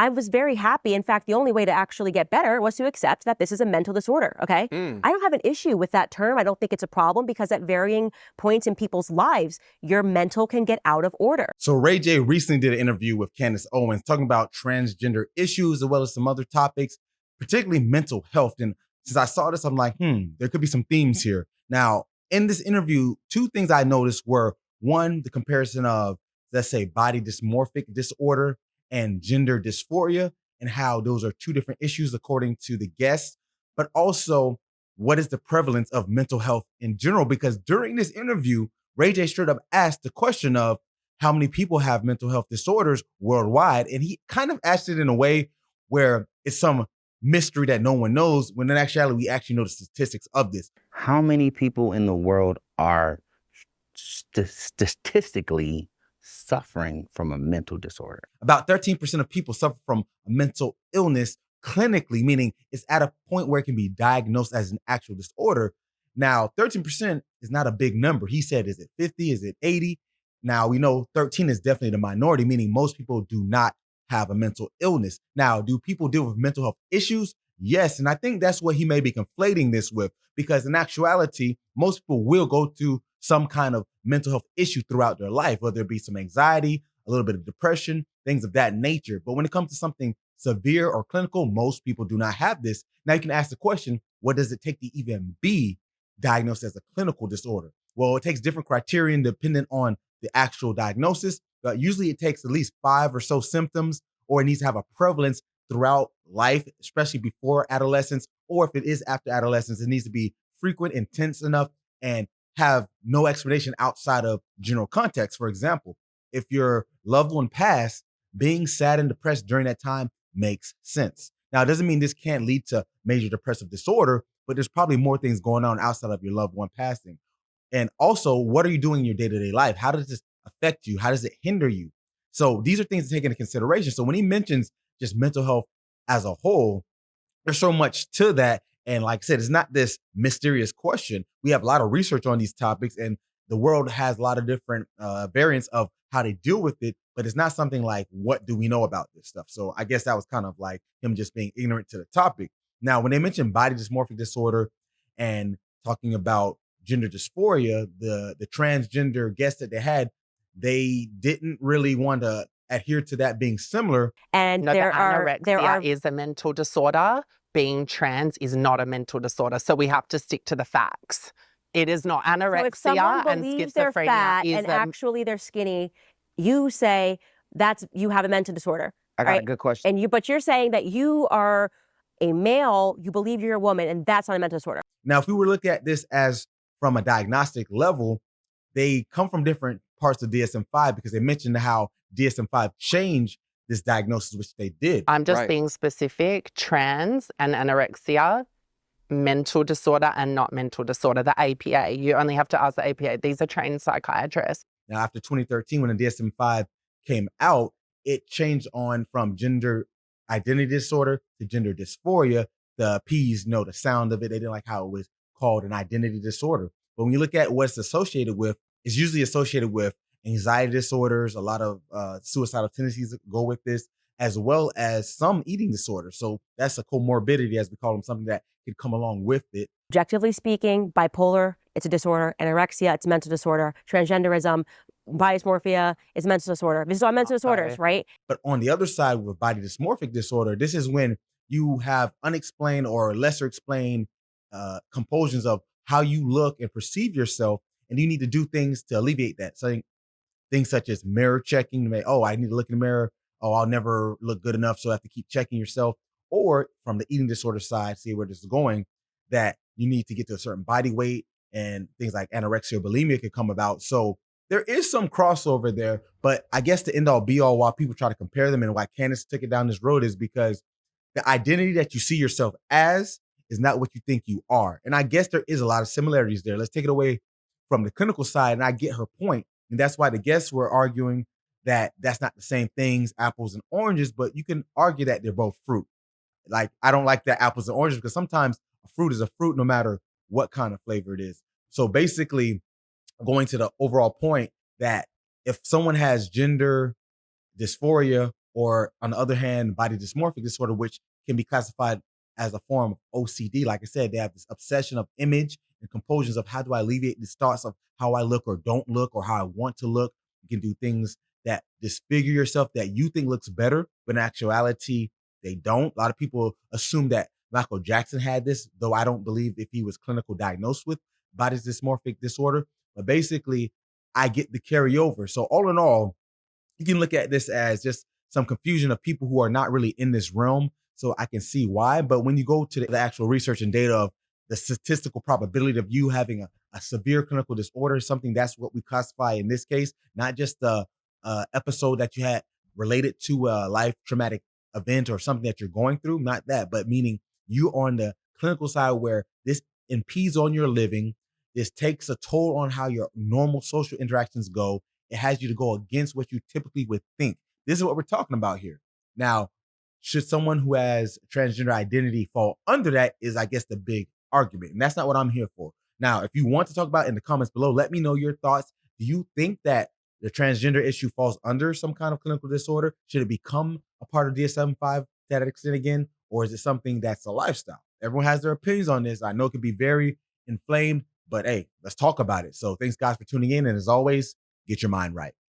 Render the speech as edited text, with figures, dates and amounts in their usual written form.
I was very happy. In fact, the only way to actually get better was to accept that this is a mental disorder, okay? I don't have an issue with that term. I don't think it's a problem because at varying points in people's lives, your mental can get out of order. So Ray J recently did an interview with Candace Owens talking about transgender issues as well as some other topics, particularly mental health. And since I saw this, I'm like, there could be some themes here. Now, in this interview, two things I noticed were, one, the comparison of, let's say, body dysmorphic disorder and gender dysphoria, and how those are two different issues according to the guest, but also what is the prevalence of mental health in general? Because during this interview, Ray J straight up asked the question of how many people have mental health disorders worldwide. And he kind of asked it in a way where it's some mystery that no one knows, when in actuality, we actually know the statistics of this. How many people in the world are statistically suffering from a mental disorder? About 13% of people suffer from a mental illness clinically, meaning it's at a point where it can be diagnosed as an actual disorder. Now, 13% is not a big number. He said, is it 50? Is it 80? Now, we know 13 is definitely the minority, meaning most people do not have a mental illness. Now, do people deal with mental health issues? Yes. And I think that's what he may be conflating this with, because in actuality, most people will go through some kind of mental health issue throughout their life, whether it be some anxiety, a little bit of depression, things of that nature. But when it comes to something severe or clinical, most people do not have this. Now you can ask the question, what does it take to even be diagnosed as a clinical disorder? Well, it takes different criterion depending on the actual diagnosis, but usually it takes at least 5 or so symptoms, or it needs to have a prevalence throughout life, especially before adolescence, or if it is after adolescence, it needs to be frequent, intense enough, and have no explanation outside of general context. For example, if your loved one passed, being sad and depressed during that time makes sense. Now, it doesn't mean this can't lead to major depressive disorder, but there's probably more things going on outside of your loved one passing. And also, what are you doing in your day-to-day life? How does this affect you? How does it hinder you? So these are things to take into consideration. So when he mentions just mental health as a whole, there's so much to that. And like I said, it's not this mysterious question. We have a lot of research on these topics, and the world has a lot of different variants of how they deal with it, but it's not something like, what do we know about this stuff? So I guess that was kind of like him just being ignorant to the topic. Now, when they mention body dysmorphic disorder and talking about gender dysphoria, the transgender guests that they had, they didn't really want to adhere to that being similar. And no, anorexia is a mental disorder. Being trans is not a mental disorder. So we have to stick to the facts. It is not anorexia, so if someone and believes they're schizophrenia fat is and actually they're skinny, you say you have a mental disorder. I got a good question. But you're saying that you are a male, you believe you're a woman, and that's not a mental disorder. Now, if we were to look at this as from a diagnostic level, they come from different parts of DSM-5, because they mentioned how DSM-5 changed this diagnosis, which they did. I'm just being specific. Trans and anorexia, mental disorder and not mental disorder. The APA, you only have to ask the APA. These are trained psychiatrists. Now, after 2013, when the DSM-5 came out, it changed on from gender identity disorder to gender dysphoria. The P's know the sound of it. They didn't like how it was called an identity disorder. But when you look at what it's associated with, it's usually associated with anxiety disorders. A lot of suicidal tendencies go with this, as well as some eating disorders. So that's a comorbidity, as we call them, something that can come along with it. Objectively speaking, bipolar, it's a disorder. Anorexia, it's a mental disorder. Transgenderism, body dysmorphia, is a mental disorder. These are all mental disorders, right? But on the other side, with body dysmorphic disorder, this is when you have unexplained or lesser explained compulsions of how you look and perceive yourself, and you need to do things to alleviate that. So things such as mirror checking. Oh, I need to look in the mirror. Oh, I'll never look good enough, so I have to keep checking yourself. Or from the eating disorder side, see where this is going, that you need to get to a certain body weight, and things like anorexia or bulimia can come about. So there is some crossover there, but I guess the end all be all why people try to compare them and why Candace took it down this road is because the identity that you see yourself as is not what you think you are. And I guess there is a lot of similarities there. Let's take it away from the clinical side, and I get her point. And that's why the guests were arguing that that's not the same things, apples and oranges, but you can argue that they're both fruit. Like, I don't like that apples and oranges, because sometimes a fruit is a fruit no matter what kind of flavor it is. So basically, going to the overall point that if someone has gender dysphoria or on the other hand, body dysmorphic disorder, which can be classified as a form of OCD. Like I said, they have this obsession of image and compulsions of how do I alleviate these thoughts of how I look or don't look or how I want to look. You can do things that disfigure yourself that you think looks better, but in actuality, they don't. A lot of people assume that Michael Jackson had this, though I don't believe if he was clinical diagnosed with body dysmorphic disorder. But basically, I get the carryover. So all in all, you can look at this as just some confusion of people who are not really in this realm. So I can see why. But when you go to the actual research and data of the statistical probability of you having a severe clinical disorder, something that's what we classify in this case, not just the episode that you had related to a life traumatic event or something that you're going through, not that, but meaning you on the clinical side where this impedes on your living. This takes a toll on how your normal social interactions go. It has you to go against what you typically would think. This is what we're talking about here. Now, should someone who has transgender identity fall under that is, I guess, the big argument. And that's not what I'm here for. Now, if you want to talk about it in the comments below, let me know your thoughts. Do you think that the transgender issue falls under some kind of clinical disorder? Should it become a part of DSM-5 to that extent again? Or is it something that's a lifestyle? Everyone has their opinions on this. I know it can be very inflamed, but hey, let's talk about it. So thanks guys for tuning in. And as always, get your mind right.